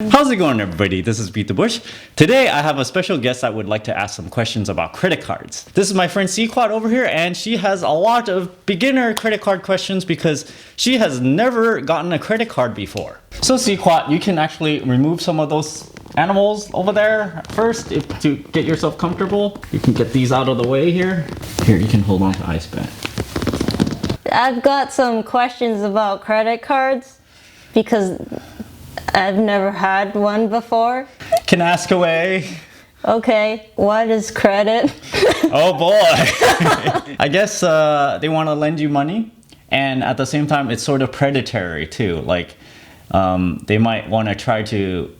How's it going, everybody? This is BeatTheBush. Today I have a special guest that would like to ask some questions about credit cards. This is my friend CQuat over here, and she has a lot of beginner credit card questions because she has never gotten a credit card before. So CQuat, you can actually remove some of those animals over there first to get yourself comfortable. You can get these out of the way here. Here, you can hold on to Ice Bat. I've got some questions about credit cards because I've never had one before. Can ask away. Okay, what is credit? Oh boy. I guess they want to lend you money, and at the same time it's sort of predatory too. Like they might want to try to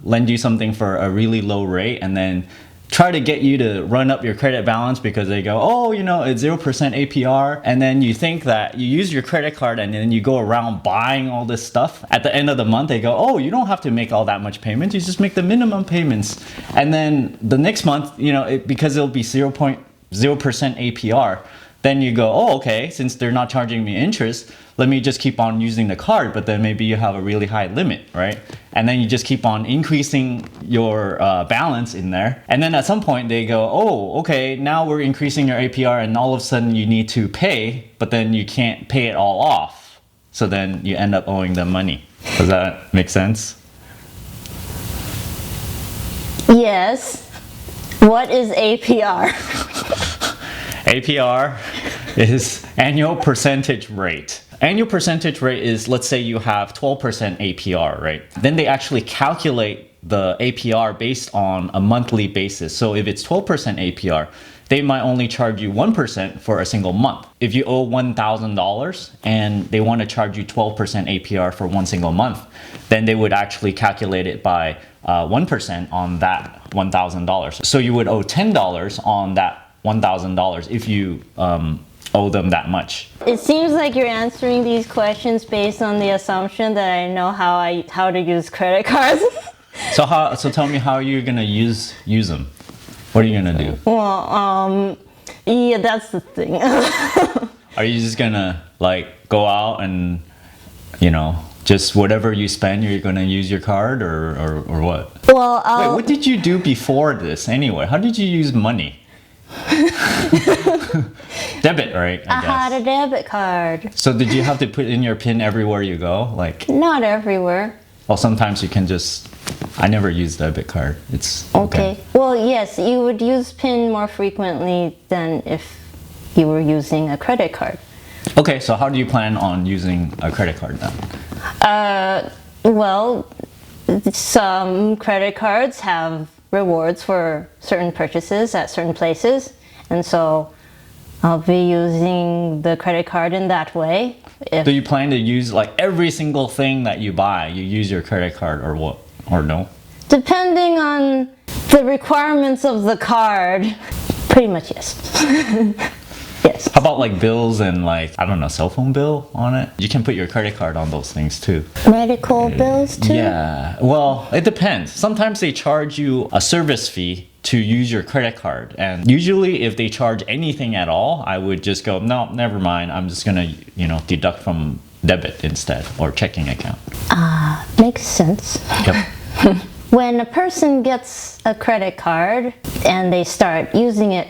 lend you something for a really low rate and then try to get you to run up your credit balance because they go, oh, you know, it's 0% APR. And then you think that you use your credit card and then you go around buying all this stuff. At the end of the month, they go, oh, you don't have to make all that much payments. You just make the minimum payments. And then the next month, you know, because it'll be 0.0% APR, then you go, oh, okay, since they're not charging me interest, let me just keep on using the card, but then maybe you have a really high limit, right? And then you just keep on increasing your balance in there. And then at some point they go, oh, okay, now we're increasing your APR and all of a sudden you need to pay, but then you can't pay it all off. So then you end up owing them money. Does that make sense? Yes. What is APR? APR is annual percentage rate. Annual percentage rate is, let's say you have 12% APR, right? Then they actually calculate the APR based on a monthly basis. So if it's 12% APR, they might only charge you 1% for a single month. If you owe $1,000 and they want to charge you 12% APR for one single month, then they would actually calculate it by 1% on that $1,000. So you would owe $10 on that $1,000 if you owe them that much. It seems like you're answering these questions based on the assumption that I know how to use credit cards. So tell me how you're gonna use them. What are you gonna do? Well, yeah, that's the thing. Are you just gonna like go out and, you know, just whatever you spend, you're gonna use your card or what? Well, wait, what did you do before this anyway? How did you use money? Debit, right? I had a debit card. So did you have to put in your PIN everywhere you go? Like, not everywhere. well, sometimes you can just, I never use debit card. It's okay. Well, yes, you would use PIN more frequently than if you were using a credit card. Okay, so how do you plan on using a credit card then? Well, some credit cards have rewards for certain purchases at certain places, and so I'll be using the credit card in that way. Do you plan to use like every single thing that you buy, you use your credit card or what? Or no? Depending on the requirements of the card, pretty much yes. Yes. How about like bills and like, I don't know, cell phone bill on it? You can put your credit card on those things too. Medical bills too? Yeah, well, it depends. Sometimes they charge you a service fee to use your credit card. And usually if they charge anything at all, I would just go, no, never mind. I'm just gonna, you know, deduct from debit instead or checking account. Makes sense. Yep. When a person gets a credit card and they start using it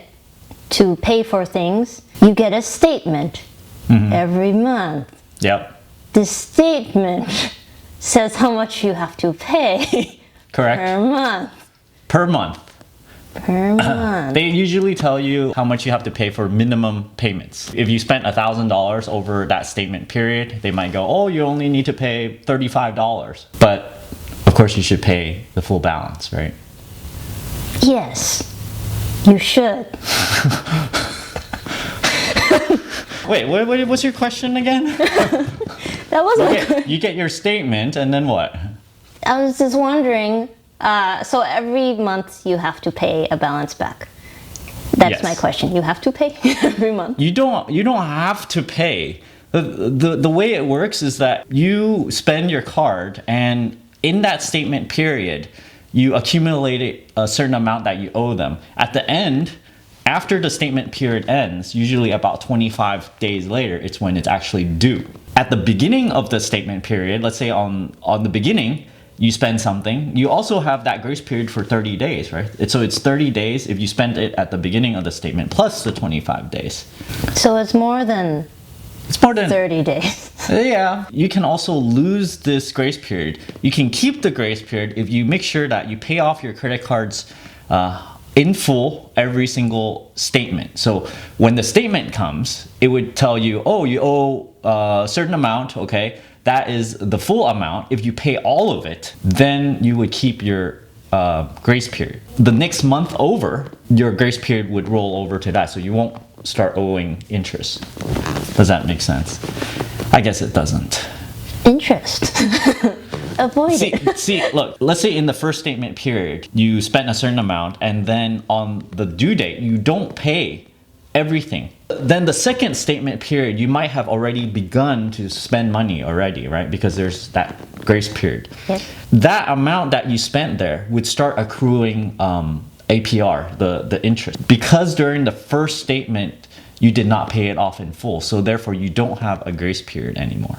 to pay for things, you get a statement every month. Yep. The statement says how much you have to pay. Correct. Per month. Per month. Per month. They usually tell you how much you have to pay for minimum payments. If you spent $1,000 over that statement period, they might go, oh, you only need to pay $35. But of course you should pay the full balance, right? Yes, you should. Wait, what's your question again? That wasn't Okay, you get your statement and then what? I was just wondering, so every month you have to pay a balance back. That's Yes. my question. You have to pay every month? You don't have to pay. The way it works is that you spend your card and in that statement period, you accumulate a certain amount that you owe them. At the end, after the statement period ends, usually about 25 days later, it's when it's actually due. At the beginning of the statement period, let's say on the beginning, you spend something, you also have that grace period for 30 days, right? So it's 30 days if you spend it at the beginning of the statement plus the 25 days. So it's more than 30 days. Yeah. You can also lose this grace period. You can keep the grace period if you make sure that you pay off your credit cards in full every single statement. So when the statement comes, it would tell you, oh, you owe a certain amount, okay? That is the full amount. If you pay all of it, then you would keep your grace period. The next month over, your grace period would roll over to that, so you won't start owing interest. Does that make sense? I guess it doesn't. Interest. Avoid it. See, look, let's say in the first statement period, you spent a certain amount, and then on the due date, you don't pay everything. Then the second statement period, you might have already begun to spend money already, right? Because there's that grace period. Yep. That amount that you spent there would start accruing APR, the interest. Because during the first statement, you did not pay it off in full, so therefore you don't have a grace period anymore.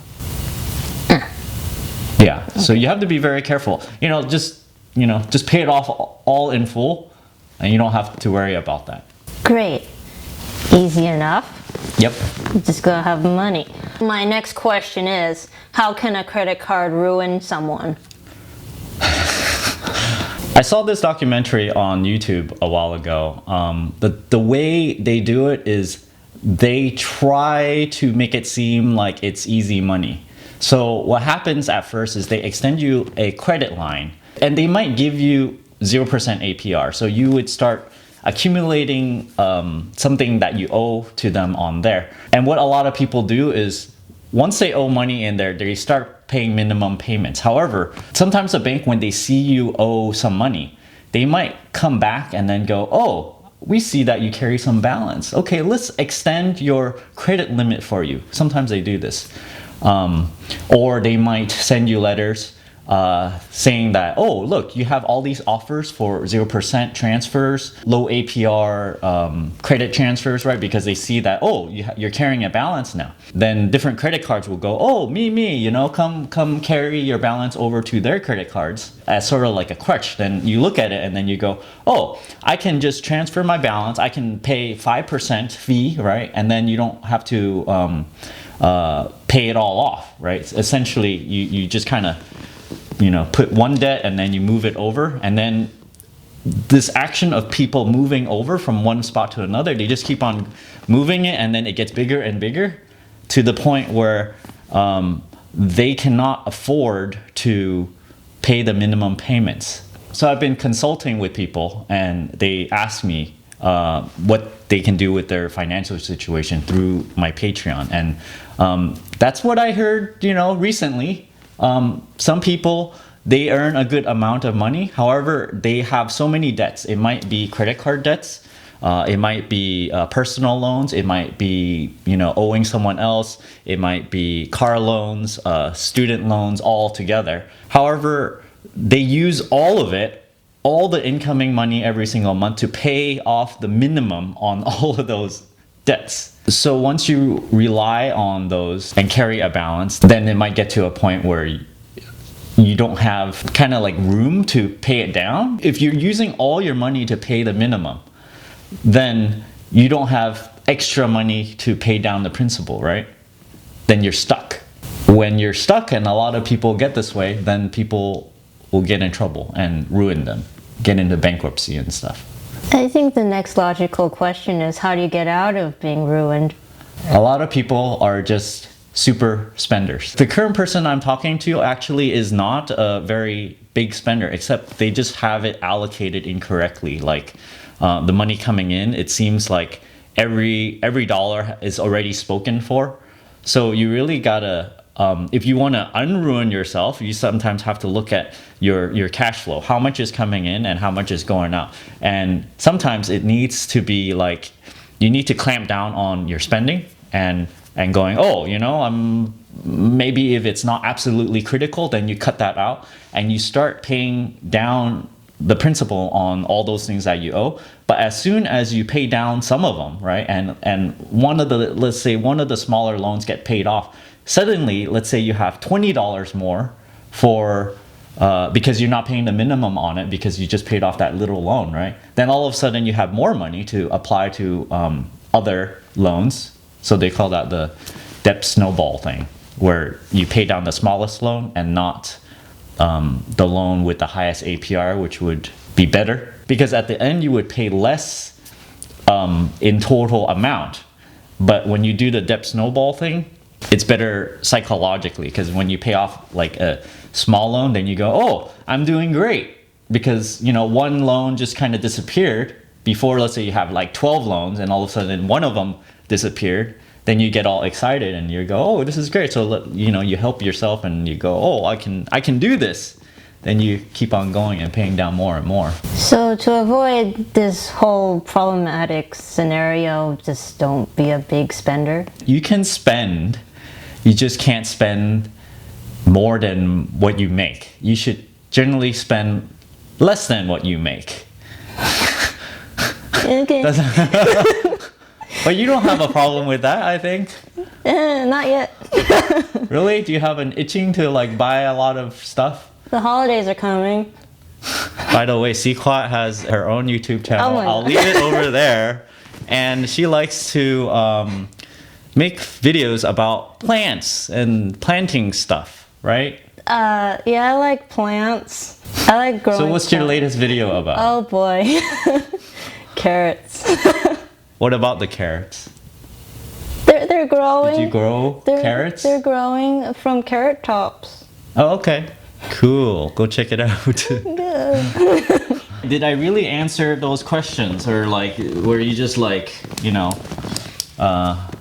Yeah, okay. So you have to be very careful. Just pay it off all in full, and you don't have to worry about that. Great. Easy enough. Yep. Just gotta have money. My next question is, how can a credit card ruin someone? I saw this documentary on YouTube a while ago. The way they do it is they try to make it seem like it's easy money. So what happens at first is they extend you a credit line, and they might give you 0% APR. So you would start accumulating something that you owe to them on there. And what a lot of people do is once they owe money in there, they start paying minimum payments. However, sometimes a bank, when they see you owe some money, they might come back and then go, oh, we see that you carry some balance. Okay, let's extend your credit limit for you. Sometimes they do this. Or they might send you letters saying that, oh, look, you have all these offers for 0% transfers, low APR credit transfers, right? Because they see that, oh, you're carrying a balance now. Then different credit cards will go, oh, me, come carry your balance over to their credit cards as sort of like a crutch. Then you look at it and then you go, oh, I can just transfer my balance. I can pay 5% fee, right? And then you don't have to pay it all off, right? Essentially, you just kind of put one debt and then you move it over, and then this action of people moving over from one spot to another, they just keep on moving it, and then it gets bigger and bigger to the point where they cannot afford to pay the minimum payments. So I've been consulting with people, and they ask me what they can do with their financial situation through my Patreon, and that's what I heard recently. Some people, they earn a good amount of money. However, they have so many debts. It might be credit card debts. It might be personal loans. It might be, owing someone else. It might be car loans, student loans, all together. However, they use all of it, all the incoming money every single month to pay off the minimum on all of those debts. So once you rely on those and carry a balance, then it might get to a point where you don't have kind of like room to pay it down. If you're using all your money to pay the minimum, then you don't have extra money to pay down the principal, right? Then you're stuck. When you're stuck, and a lot of people get this way, then people will get in trouble and ruin them, get into bankruptcy and stuff. I think the next logical question is, how do you get out of being ruined? A lot of people are just super spenders. The current person I'm talking to actually is not a very big spender, except they just have it allocated incorrectly. Like the money coming in, it seems like every dollar is already spoken for. So you really gotta, if you want to unruin yourself, you sometimes have to look at your cash flow, how much is coming in and how much is going out. And sometimes it needs to be like, you need to clamp down on your spending and going, oh, maybe if it's not absolutely critical, then you cut that out and you start paying down the principal on all those things that you owe. But as soon as you pay down some of them, right, and let's say one of the smaller loans get paid off, suddenly, let's say you have $20 more for because you're not paying the minimum on it because you just paid off that little loan, right? Then all of a sudden you have more money to apply to other loans. So they call that the debt snowball thing, where you pay down the smallest loan and not the loan with the highest APR, which would be better. Because at the end you would pay less in total amount. But when you do the debt snowball thing, it's better psychologically, because when you pay off like a small loan, then you go, oh, I'm doing great, because you know one loan just kind of disappeared before. Let's say you have like 12 loans and all of a sudden one of them disappeared, then you get all excited and you go, oh, this is great. So you know, you help yourself and you go, oh, I can do this. Then you keep on going and paying down more and more. So to avoid this whole problematic scenario, just don't be a big spender. You can spend, you just can't spend more than what you make. You should generally spend less than what you make. Okay. But you don't have a problem with that, I think. Not yet. Really? Do you have an itching to like buy a lot of stuff? The holidays are coming. By the way, CQuat has her own YouTube channel. Oh my I'll God. leave it over there. And she likes to make videos about plants and planting stuff, right? Yeah, I like plants. I like growing. So what's your plants. latest video about? Oh boy. Carrots. What about the carrots? They're growing. Did you grow carrots? They're growing from carrot tops. Oh, okay. Cool. Go check it out. Good. Did I really answer those questions, or like were you just like, you know,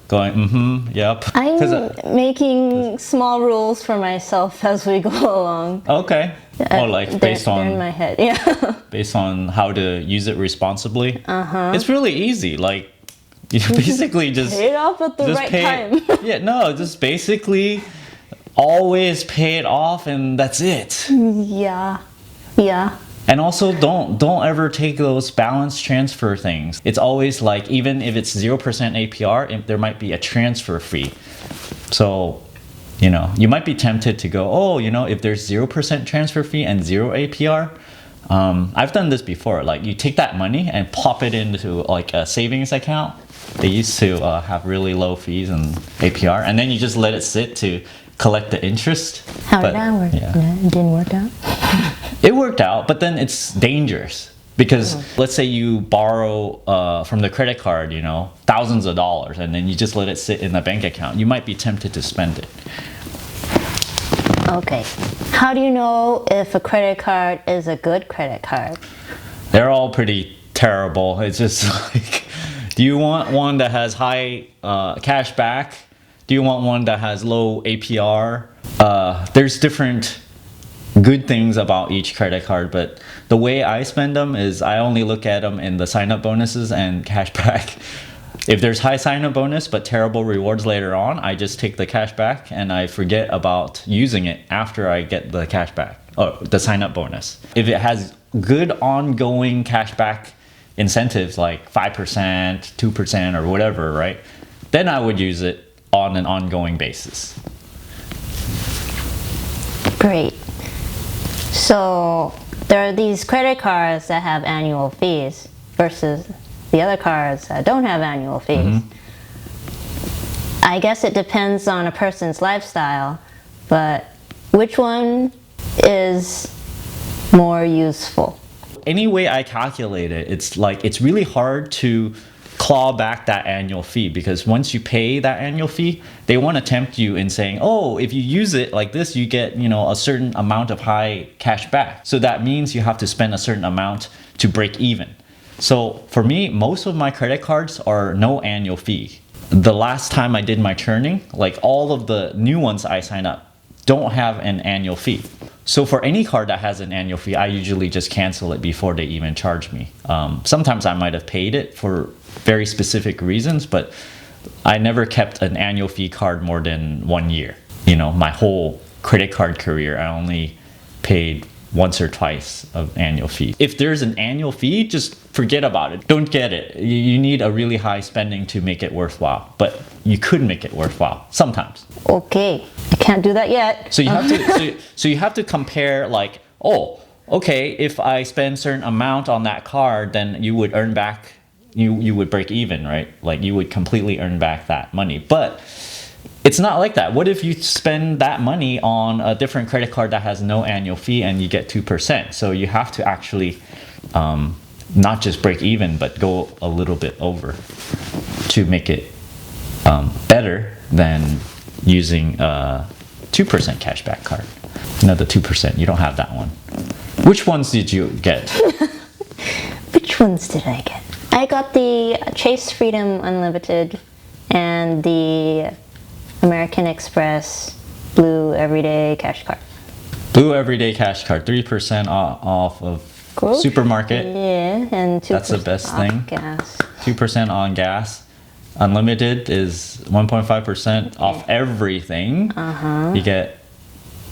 going yep? I'm making small rules for myself as we go along. Okay. Or like based They're on in my head. Yeah. based on how to use it responsibly. It's really easy. Like you basically just Pay it off at the right time. Yeah, no, just basically always pay it off and that's it. Yeah. Yeah. And also don't ever take those balance transfer things. It's always like, even if it's 0% APR, there might be a transfer fee. So, you know, you might be tempted to go, oh, you know, if there's 0% transfer fee and 0 APR, I've done this before. Like you take that money and pop it into like a savings account. They used to have really low fees and APR, and then you just let it sit to collect the interest. How did that work? Yeah. No, it didn't work out. It worked out, but then it's dangerous because let's say you borrow from the credit card, you know, thousands of dollars, and then you just let it sit in the bank account. You might be tempted to spend it. Okay. How do you know if a credit card is a good credit card? They're all pretty terrible. It's just like, do you want one that has high cash back? Do you want one that has low APR? There's different good things about each credit card, but the way I spend them is I only look at them in the sign-up bonuses and cash back. If there's high sign-up bonus but terrible rewards later on, I just take the cash back and I forget about using it after I get the cash back, or the sign-up bonus. If it has good ongoing cash back incentives like 5%, 2% or whatever, right? Then I would use it on an ongoing basis. Great. So there are these credit cards that have annual fees versus the other cards that don't have annual fees. I guess it depends on a person's lifestyle, but which one is more useful? Any way I calculate it, it's like it's really hard to claw back that annual fee, because once you pay that annual fee, they want to tempt you in saying, oh, if you use it like this, you get, you know, a certain amount of high cash back. So that means you have to spend a certain amount to break even. So for me, most of my credit cards are no annual fee. The last time I did my churning, like all of the new ones I sign up don't have an annual fee. So for any card that has an annual fee, I usually just cancel it before they even charge me. Sometimes I might have paid it for very specific reasons, but I never kept an annual fee card more than 1 year. You know, my whole credit card career, I only paid once or twice of annual fee. If there's an annual fee, just forget about it. Don't get it. You need a really high spending to make it worthwhile, but you could make it worthwhile sometimes. Okay, I can't do that yet. So you have to so you have to compare like oh, okay, if I spend certain amount on that card, then you would earn back, you would break even, right? Like you would completely earn back that money. But it's not like that. What if you spend that money on a different credit card that has no annual fee and you get 2%? So you have to actually not just break even, but go a little bit over to make it better than using a 2% cashback card. No, the 2%, you don't have that one. Which ones did you get? Which ones did I get? I got the Chase Freedom Unlimited and the American Express Blue Everyday Cash Card. Blue Everyday Cash Card, 3% off of supermarket. Yeah, and 2% That's the best off thing. gas. 2% on gas. Unlimited is 1.5% off everything. You get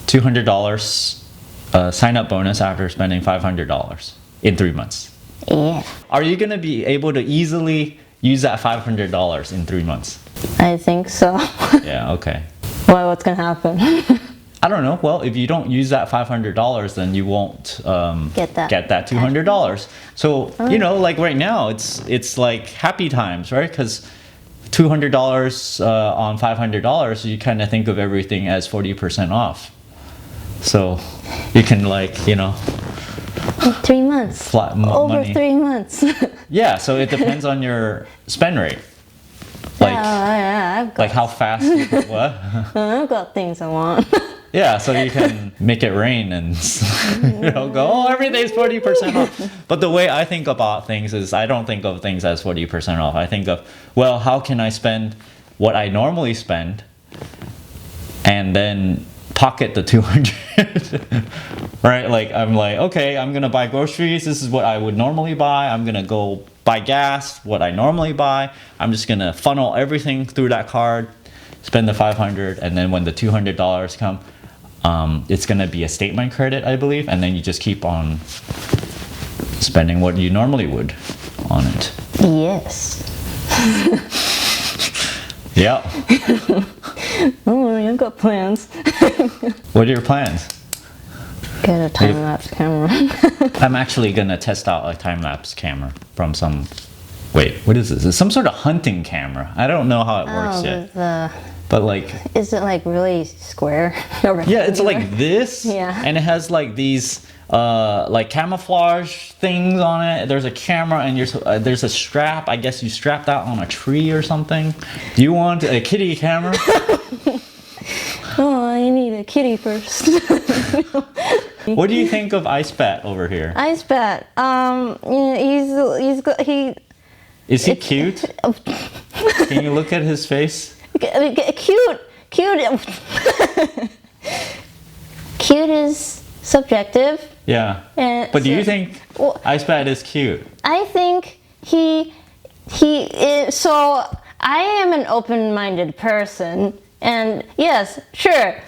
$200 sign up bonus after spending $500 in 3 months. Yeah. Are you gonna be able to easily use that $500 in 3 months? I think so. Yeah, okay. Why, what's gonna happen? I don't know. Well, if you don't use that $500, then you won't Get that $200. So, you know, like right now, it's like happy times, right? Because $200 on $500, you kind of think of everything as 40% off. So you can, like, you know, 3 months. flat Over money. 3 months. Yeah, so it depends on your spend rate. Like, yeah, I've got, like how fast, what? I've got things I want. Yeah, so you can make it rain and you know, go, oh, everything's 40% off. But the way I think about things is I don't think of things as 40% off. I think of, well, how can I spend what I normally spend and then pocket the 200? Right? Like I'm like, okay, I'm gonna buy groceries. This is what I would normally buy. I'm gonna go buy gas, what I normally buy. I'm just gonna funnel everything through that card, spend the $500, and then when the $200 come, it's gonna be a statement credit, I believe, and then you just keep on spending what you normally would on it. Yes. Yeah. Oh, you've got plans. What are your plans? Get a time-lapse camera. I'm actually gonna test out a time-lapse camera from some. Wait, what is this? It's some sort of hunting camera. I don't know how it works yet. But like, is it like really square? yeah, it's like this. Yeah. And it has like these like camouflage things on it. There's a camera and there's a strap. I guess you strap that on a tree or something. Do you want a kitty camera? Oh, I need a kitty first. What do you think of Ice Bat over here? Ice Bat. Is he cute? Can you look at his face? Cute. Cute is subjective. Yeah. But do you think Ice Bat is cute? I think he is, so I am an open-minded person, and yes, sure,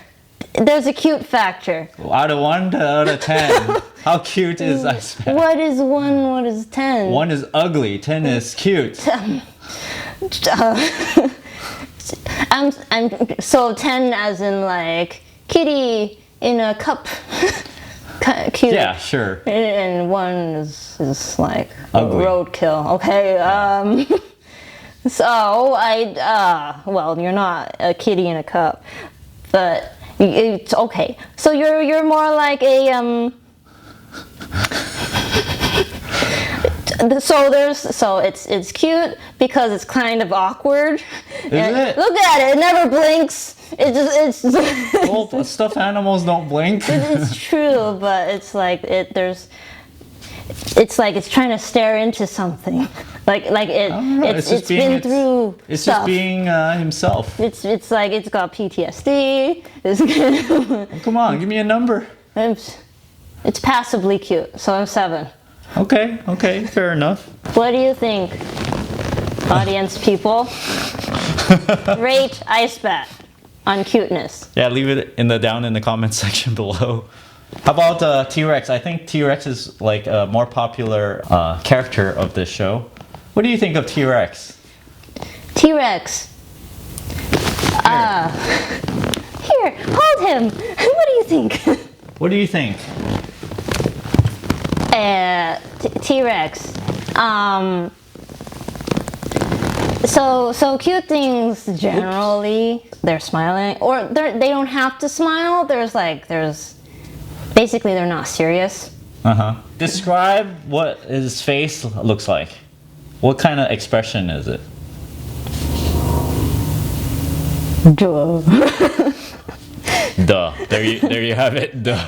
there's a cute factor. Out of 1 to out of 10, how cute is Ice Bat? What is 1? What is 10? 1 is ugly, 10 is cute. So 10 as in like kitty in a cup. Cute. Yeah, sure. And 1 is like ugly. Roadkill. Okay. So well, you're not a kitty in a cup, but it's okay. So you're more like a So it's cute because it's kind of awkward. Is it? Look at it. It never blinks. It's Well, stuffed animals don't blink. It's true, but it's like it's trying to stare into something. It's been through It's stuff. just being himself. It's like it's got PTSD. Come on, give me a number. It's passively cute, so I'm 7. Okay, fair enough. What do you think, audience people? Rate Ice Bat on cuteness. Yeah, leave it down in the comments section below. How about T-Rex? I think T-Rex is like a more popular character of this show. What do you think of T-Rex? T-Rex. Here, hold him. What do you think? What do you think? T-Rex. So cute things generally, they're smiling, or they don't have to smile. There's basically they're not serious. Describe what his face looks like. What kind of expression is it? Duh. Duh. There you have it. Duh.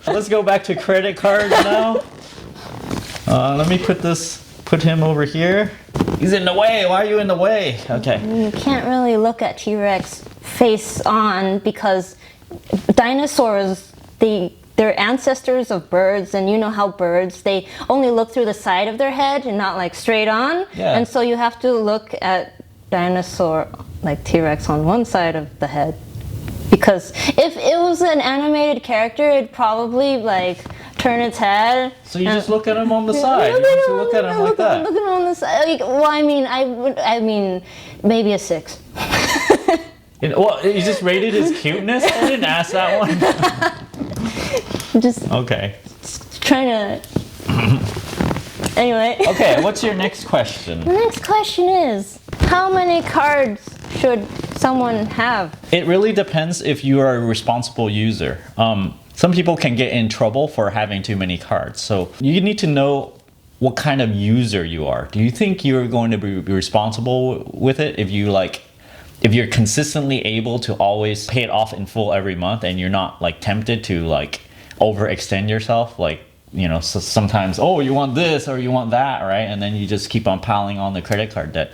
Let's go back to credit cards now. Let me put him over here. He's in the way. Why are you in the way? Okay. You can't really look at T-Rex face on because dinosaurs, they're ancestors of birds, and you know how birds, they only look through the side of their head and not like straight on. Yeah. And so you have to look at dinosaur, like T-Rex, on one side of the head. Because if it was an animated character, it'd probably like turn its head. So you just look at him on the side. You have to look at him like that. Look at him on the side. Like, well, I mean, maybe a 6. Well, you just rated his cuteness? I didn't ask that one. Just okay. Trying to. Anyway. Okay, what's your next question? The next question is, how many cards should someone have? It really depends if you are a responsible user. Some people can get in trouble for having too many cards. So you need to know what kind of user you are. Do you think you're going to be responsible with it if you're consistently able to always pay it off in full every month and you're not like tempted to like overextend yourself? Like, you know, so sometimes, oh, you want this or you want that, right? And then you just keep on piling on the credit card debt.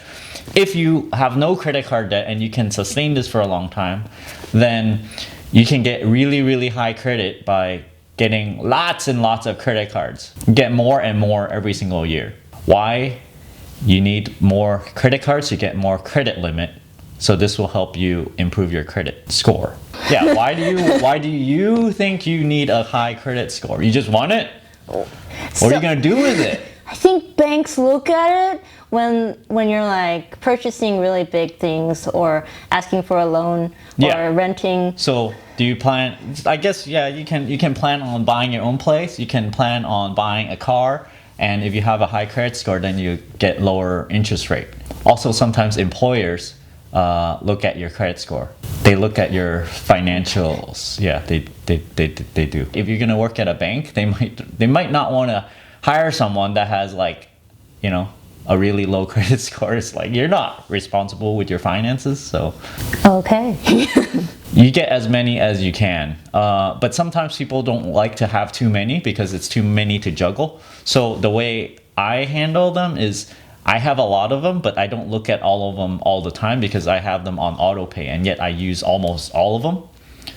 If you have no credit card debt and you can sustain this for a long time, then you can get really, really high credit by getting lots and lots of credit cards. Get more and more every single year. Why? You need more credit cards to get more credit limit. So this will help you improve your credit score. Yeah, why do you think you need a high credit score? You just want it? What are you gonna do with it? I think banks look at it when you're like purchasing really big things or asking for a loan or renting. So do you plan, I guess, yeah, you can plan on buying your own place, you can plan on buying a car, and if you have a high credit score, then you get lower interest rate. Also, sometimes employers look at your credit score. They look at your financials. Yeah, they do. If you're gonna work at a bank, they might not want to hire someone that has like, you know, a really low credit score. It's like you're not responsible with your finances, so. Okay. You get as many as you can, but sometimes people don't like to have too many because it's too many to juggle. So the way I handle them is I have a lot of them, but I don't look at all of them all the time because I have them on auto pay, and yet I use almost all of them.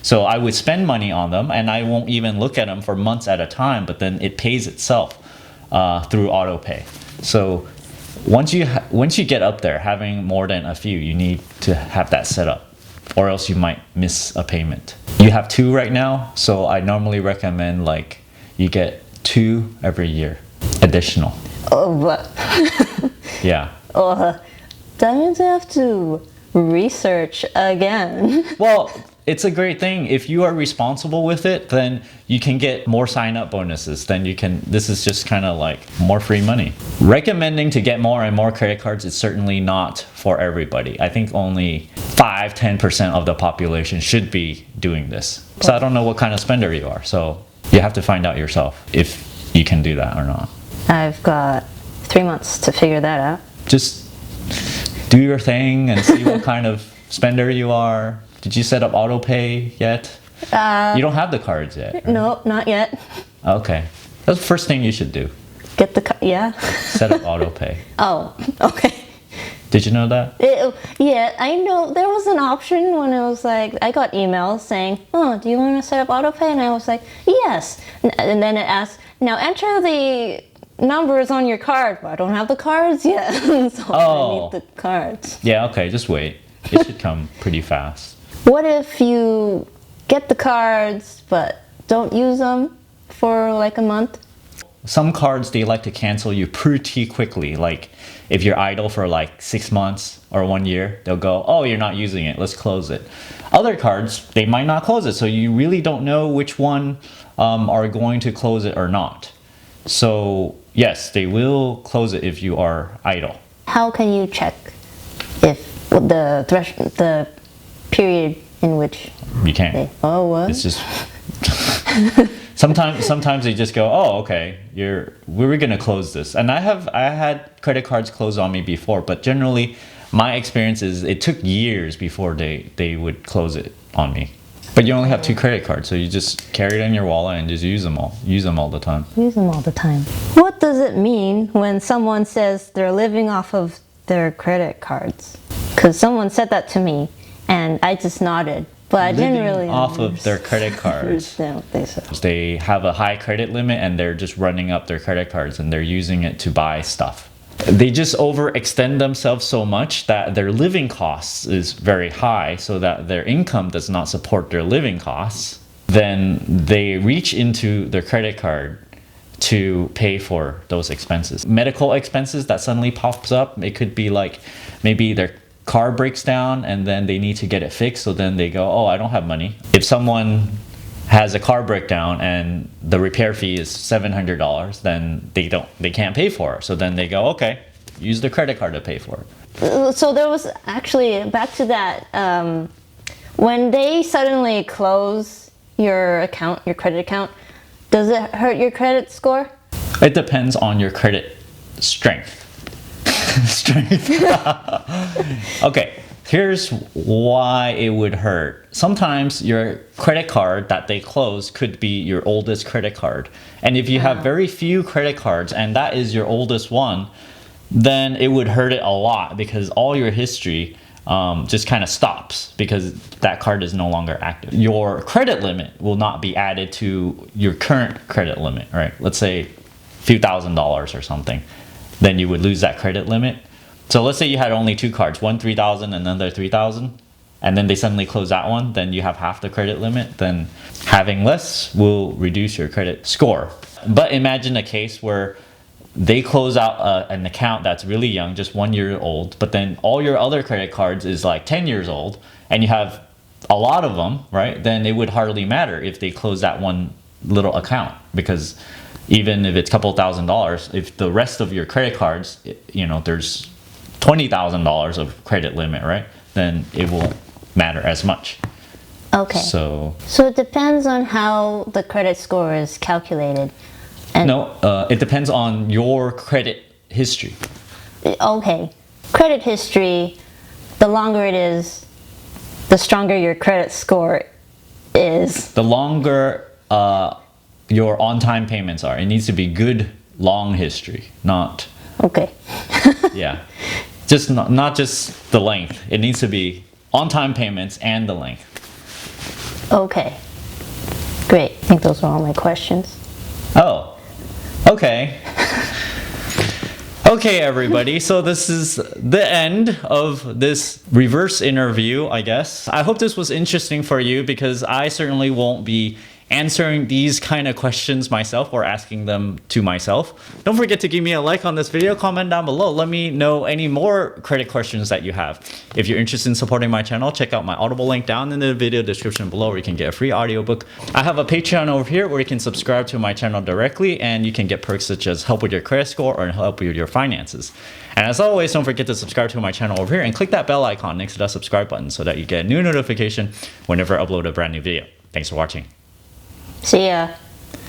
So I would spend money on them and I won't even look at them for months at a time, but then it pays itself through auto pay. So once you get up there, having more than a few, you need to have that set up, or else you might miss a payment. You have 2 right now, so I normally recommend like you get 2 every year, additional. Oh, but Yeah. That means I have to research again. Well, it's a great thing. If you are responsible with it, then you can get more sign-up bonuses. Then you can, this is just kind of like more free money. Recommending to get more and more credit cards is certainly not for everybody. I think only 5-10% of the population should be doing this. So I don't know what kind of spender you are. So you have to find out yourself if you can do that or not. I've got 3 months to figure that out. Just do your thing and see what kind of spender you are. Did you set up auto pay yet? You don't have the cards yet, right? No, not yet. Okay. That's the first thing you should do. Get the yeah. Set up auto pay. Oh, okay. Did you know that? Yeah, I know there was an option when it was like, I got emails saying, oh, do you want to set up auto pay? And I was like, yes. And then it asked, now enter the numbers on your card. But I don't have the cards yet. So I need the cards. Yeah, okay, just wait. It should come pretty fast. What if you get the cards but don't use them for like a month? Some cards, they like to cancel you pretty quickly. Like if you're idle for like 6 months or 1 year, they'll go, oh, you're not using it, let's close it. Other cards, they might not close it. So you really don't know which one are going to close it or not. So yes, they will close it if you are idle. How can you check if the period in which You can't. what? It's just sometimes they just go, oh, okay, we were gonna close this. And I had credit cards closed on me before, but generally my experience is it took years before they would close it on me. But you only have 2 credit cards, so you just carry it in your wallet and just use them all the time. Use them all the time. What does it mean when someone says they're living off of their credit cards? Because someone said that to me, and I just nodded. But I didn't really off of their credit cards. They have a high credit limit and they're just running up their credit cards and they're using it to buy stuff. They just overextend themselves so much that their living costs is very high, so that their income does not support their living costs. Then they reach into their credit card to pay for those expenses. Medical expenses that suddenly pops up. It could be like maybe their car breaks down and then they need to get it fixed, so then they go, oh, I don't have money. If someone has a car breakdown and the repair fee is $700, then they can't pay for it. So then they go, okay, use the credit card to pay for it. So there was actually, back to that, when they suddenly close your account, your credit account, does it hurt your credit score? It depends on your credit strength. Okay, here's why it would hurt. Sometimes your credit card that they close could be your oldest credit card. And if you have very few credit cards and that is your oldest one, then it would hurt it a lot, because all your history just kind of stops because that card is no longer active. Your credit limit will not be added to your current credit limit, right? Let's say a few $1,000s or something. Then you would lose that credit limit. So let's say you had only 2 cards, one 3,000 and another 3,000, and then they suddenly close that one, then you have half the credit limit. Then having less will reduce your credit score. But imagine a case where they close out an account that's really young, just 1 year old, but then all your other credit cards is like 10 years old, and you have a lot of them, right? Then it would hardly matter if they close that one little account, because even if it's a couple $1,000s, if the rest of your credit cards, there's $20,000 of credit limit, right? Then it won't matter as much. Okay. So it depends on how the credit score is calculated. It depends on your credit history. Okay. Credit history, the longer it is, the stronger your credit score is. The longer your on-time payments are. It needs to be good, long history, not... Okay. Yeah. Just not just the length. It needs to be on-time payments and the length. Okay. Great. I think those are all my questions. Oh. Okay. Okay, everybody. So this is the end of this reverse interview, I guess. I hope this was interesting for you, because I certainly won't be answering these kind of questions myself or asking them to myself. Don't forget to give me a like on this video, comment down below. Let me know any more credit questions that you have. If you're interested in supporting my channel, check out my Audible link down in the video description below, where you can get a free audiobook. I have a Patreon over here where you can subscribe to my channel directly, and you can get perks such as help with your credit score or help with your finances. And as always, don't forget to subscribe to my channel over here and click that bell icon next to that subscribe button so that you get a new notification whenever I upload a brand new video. Thanks for watching. See ya.